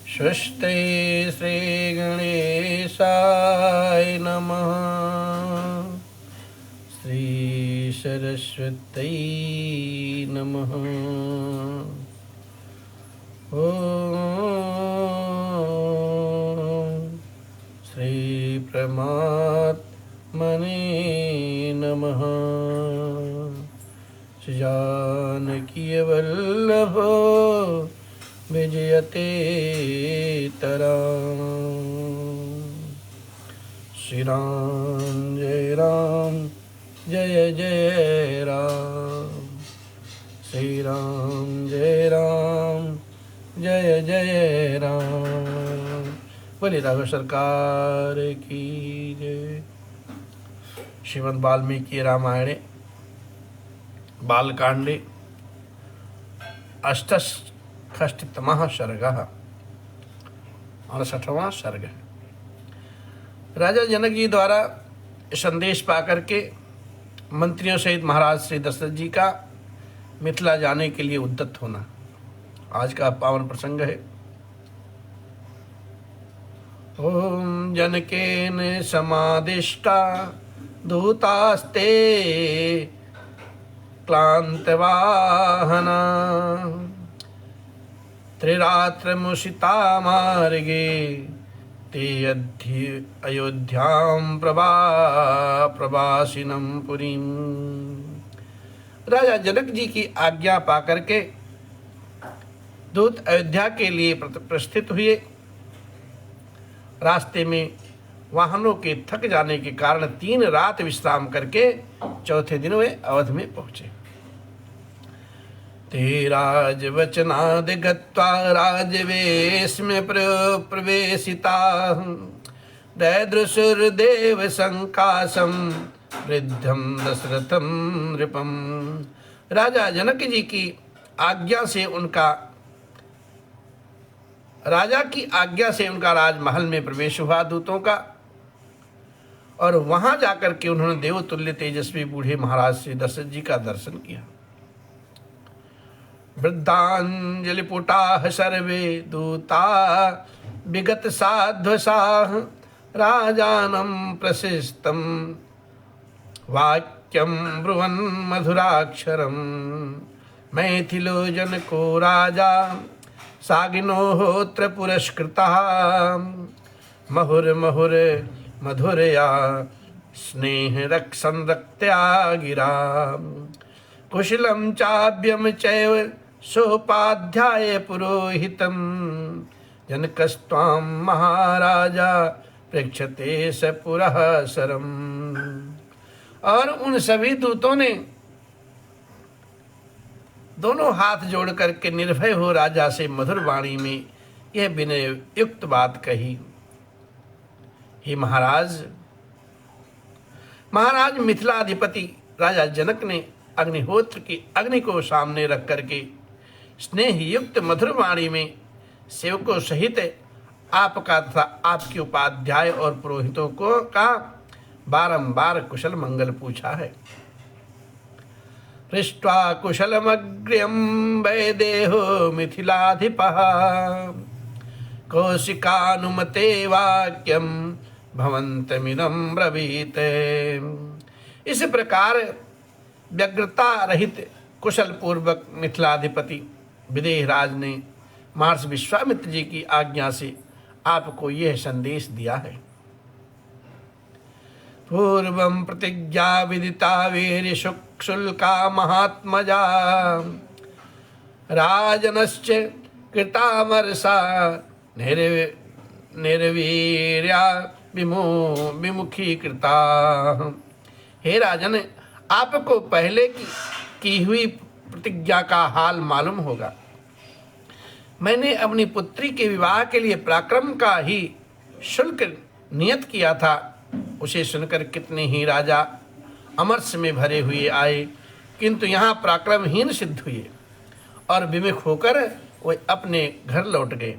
स्वस्ति श्रीगणेशाय नमः। श्रीसरस्वत्यै नमः। ॐ श्रीपरमात्मने नमः। जानकीवल्लभो विजयते तराम। श्री राम जय जय राम। श्री राम जय जय राम। बोले राघव सरकार की जय। श्रीमद् वाल्मीकि रामायणे बालकांडे अष्टषष्टितमः सर्गः 68वां सर्ग है। राजा जनक जी द्वारा संदेश पाकर के मंत्रियों सहित महाराज श्री दशरथ जी का मिथिला जाने के लिए उद्यत होना आज का पावन प्रसंग है। ओम जनकेन समादिष्टा दूतास्ते क्लांतवाहना त्रिरात्रमुषिता मार्गे ते अयोध्यां प्रवासिनं पुरीं। राजा जनक जी की आज्ञा पाकर के दूत अयोध्या के लिए प्रस्थित हुए। रास्ते में वाहनों के थक जाने के कारण 3 रात विश्राम करके चौथे दिन वे अवध में पहुंचे। ते राजवचनाद गत्वा राजवेश में प्रवेशिता दैदृशुर्देव संकासम वृद्धम दशरथम नृपम। राजा जनक जी की आज्ञा से उनका राजमहल में प्रवेश हुआ दूतों का, और वहां जाकर के उन्होंने देवतुल्य तेजस्वी बूढ़े महाराज श्री दशरथ जी का दर्शन किया। वृद्धांजलिपुटाः सर्वे दूता विगत साध्वसाः राजानं प्रशिष्टं वाक्यं ब्रुवन् मधुराक्षरं। मैथिलो जनको राजा सागिनोहोत्र पुरस्कृतः मुहुर्मुहुर् मधुरया स्नेह रक्षन्रक्त्या गिरा। कुशलं चाभ्यम चैव सोपाध्याय पुरोहितं जनकस्त्वां महाराजा प्रेक्षते स पुरः सरम। और उन सभी दूतों ने दोनों हाथ जोड़ करके निर्भय हो राजा से मधुर वाणी में यह विनय युक्त बात कही। हे महाराज मिथिलाधिपति राजा जनक ने अग्निहोत्र की अग्नि को सामने रख करके स्नेह युक्त मधुर वाणी में सेवकों सहित आपका तथा आपके उपाध्याय और पुरोहितों को का बारंबार कुशल मंगल पूछा है। पृष्ट्वा कुशलमग्र्यं वैदेहो मिथिलाधिपः कौशिकानुमते वाक्यं भवन्तमिदं ब्रवीत। इस प्रकार व्यग्रता रहित कुशल पूर्वक मिथिलाधिपति विदेह राज ने महर्षि विश्वामित्र जी की आज्ञा से आपको यह संदेश दिया है। पूर्वं प्रतिज्ञा विदिता वीर शुल्का महात्मजा राजनश्च कृतामरसा निर्वीर्या विमुखीकृता। हे राजन, आपको पहले की हुई प्रतिज्ञा का हाल मालूम होगा। मैंने अपनी पुत्री के विवाह के लिए पराक्रम का ही शुल्क नियत किया था। उसे सुनकर कितने ही राजा अमरस में भरे हुए आए, किंतु यहाँ पराक्रमहीन सिद्ध हुए और विमुख होकर वे अपने घर लौट गए।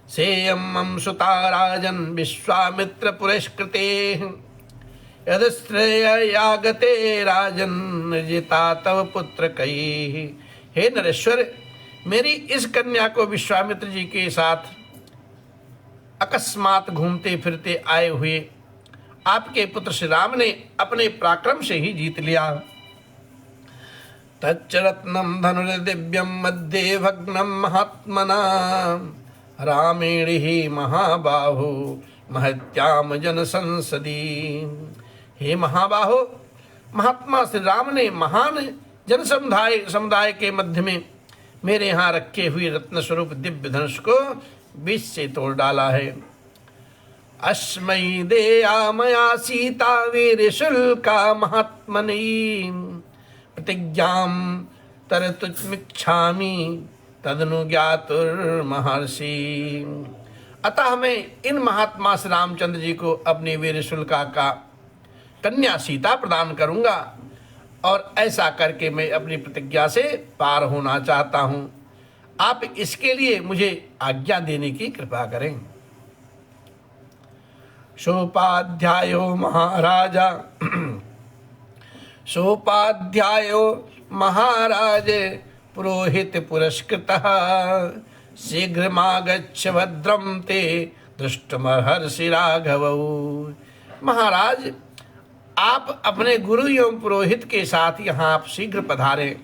सेयम सुता राजन विश्वामित्र पुरस्कृते यदस्त्रयागते राजन जिता तव पुत्र कई। हे नरेश्वर, मेरी इस कन्या को विश्वामित्र जी के साथ अकस्मात घूमते फिरते आए हुए आपके पुत्र श्री राम ने अपने पराक्रम से ही जीत लिया। तच्च रत्नम धनुर्दिव्यम मध्ये भग्नम महात्मना रामेण ही महाबाहो महत्याम जन संसदी। हे महाबाहो, महात्मा श्री राम ने महान जन समुदाय के मध्य में मेरे यहाँ रखे हुए रत्न स्वरूप दिव्य धनुष को बीच से तोड़ डाला है। अस्मै देया मया सीता वीर शुल्का महात्मनि प्रतिज्ञां तरतुमिच्छामि तदनु ज्ञातुर्महर्षि। अतः मैं इन महात्मा श्री रामचंद्र जी को अपनी वीर शुल्का का कन्या सीता प्रदान करूंगा और ऐसा करके मैं अपनी प्रतिज्ञा से पार होना चाहता हूं। आप इसके लिए मुझे आज्ञा देने की कृपा करें। सोपाध्यायो महाराजा सोपाध्यायो महाराज पुरोहित पुरस्कृतः शीघ्रमागच्छ भद्रं ते दृष्टुमहर्षि राघवौ। महाराज, आप अपने गुरु एवं पुरोहित के साथ यहाँ आप शीघ्र पधारें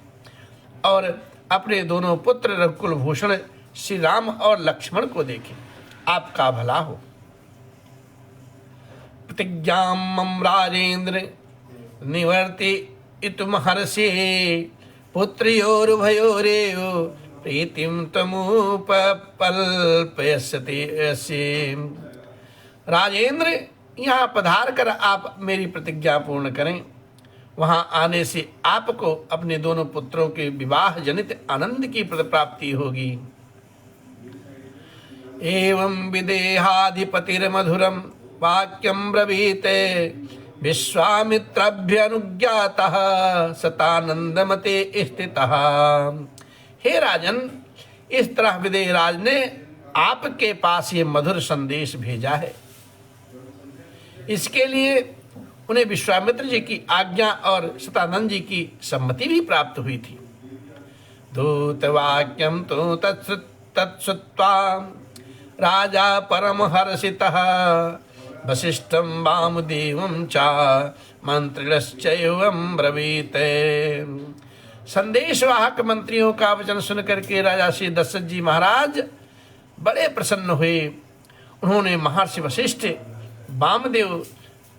और अपने दोनों पुत्र रघुकुल भूषण श्री राम और लक्ष्मण को देखें। आपका भला हो। प्रतिज्ञां मम राजेन्द्र निवर्तितुमहर्षि पुत्र्योरुभयोरेव प्रीतिं तमुपकल्पयस्ते। राजेंद्र, यहाँ पधार कर आप मेरी प्रतिज्ञा पूर्ण करें। वहाँ आने से आपको अपने दोनों पुत्रों के विवाह जनित आनंद की प्राप्ति होगी। एवं विदेहाधिपतिर्मधुरं वाक्यं ब्रवीते विश्वामित्राभ्यनुज्ञातः सतानंदमते स्थितः। हे राजन, इस तरह विदेहराज ने आपके पास ये मधुर संदेश भेजा है। इसके लिए उन्हें विश्वामित्र जी की आज्ञा और सतानंद जी की सम्मति भी प्राप्त हुई थी। दूतवाक्यं तो तत्श्रुत्वा राजा परमहर्षितः वसिष्ठं वामदेवं च मंत्रिणश्चैवं ब्रवीत। संदेशवाहक मंत्रियों का वचन सुनकर के राजा श्री दशरथ जी महाराज बड़े प्रसन्न हुए। उन्होंने महर्षि वशिष्ठ, वामदेव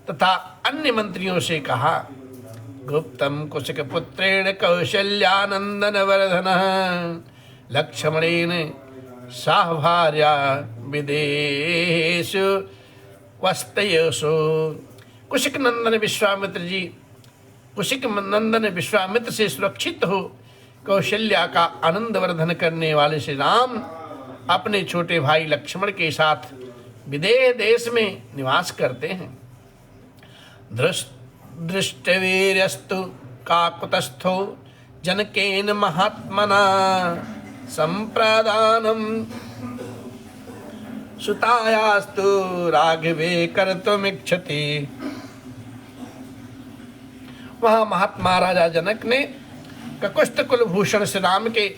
तथा अन्य मंत्रियों से कहा, गुप्तम कुशक पुत्रेण कौशल्यानंदन वर्धन लक्ष्मणेन सह भार्या विदेशु वस्तयसो। कुशिक नंदन विश्वामित्र से सुरक्षित हो कौशल्या का आनंद वर्धन करने वाले श्री राम अपने छोटे भाई लक्ष्मण के साथ विदेह देश में निवास करते हैं। दृष्टवीर्यस्तु काकुतस्थो जनकेन महात्मना संप्रदानम सुतायास्तु राघवे कर्तुमिच्छति। वह महात्मा राजा जनक ने ककुस्थ कुलभूषण श्री राम के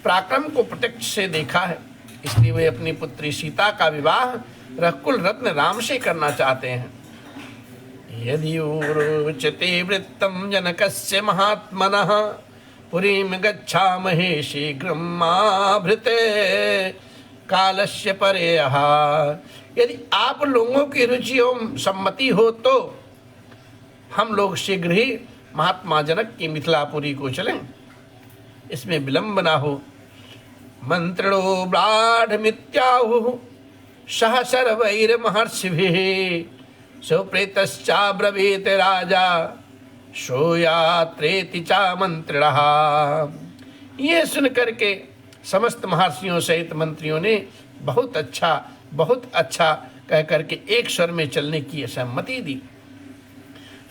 पराक्रम को प्रत्यक्ष से देखा है, इसलिए वे अपनी पुत्री सीता का विवाह रघुकुल रत्न राम से करना चाहते हैं। यदि रोचते वृत्तम जनकस्य महात्मनः पुरीं गच्छामहे शीघ्रम् आभृते कालस्य परेयः। यदि आप लोगों की रुचि एवं सम्मति हो तो हम लोग शीघ्र ही महात्मा जनक की मिथिलापुरी को चलें, इसमें विलंब ना हो। मंत्रिणो ब्राढ़मित्याहुः सह सर्वैर्महर्षिभिः सुप्रीतश्चाब्रवीत राजा सोयात्रेति चा मंत्रिणः। ये सुन करके समस्त महर्षियों सहित मंत्रियों ने बहुत अच्छा कह करके एक स्वर में चलने की सम्मति दी।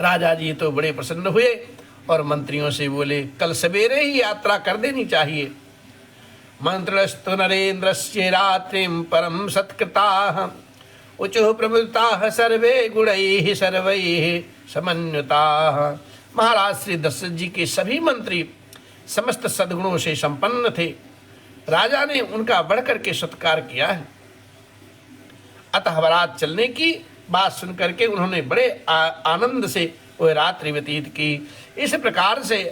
राजा जी तो बड़े प्रसन्न हुए और मंत्रियों से बोले, कल सवेरे ही यात्रा कर देनी चाहिए। मंत्रिणस्तु नरेन्द्रस्य रात्रिं परम सत्कृताः उचुः प्रमुदिताः सर्वे गुणैः सर्वैः समन्विताः। महाराज श्री दशरथ जी के सभी मंत्री समस्त सद्गुणों से संपन्न थे। राजा ने उनका बढ़कर के सत्कार किया है। अतः बारात चलने की बात सुनकर के उन्होंने बड़े आनंद से वह रात्रि व्यतीत की। इस प्रकार से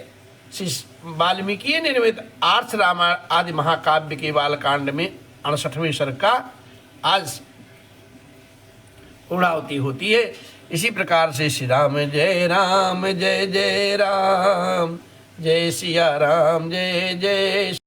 श्री वाल्मीकि निर्मित आर्ष रामायण आदि महाकाव्य के बालकांड में 68वें सर्ग का आज पूर्णाहुति होती है। इसी प्रकार से श्री राम जय जय राम, जय सिया राम जय जय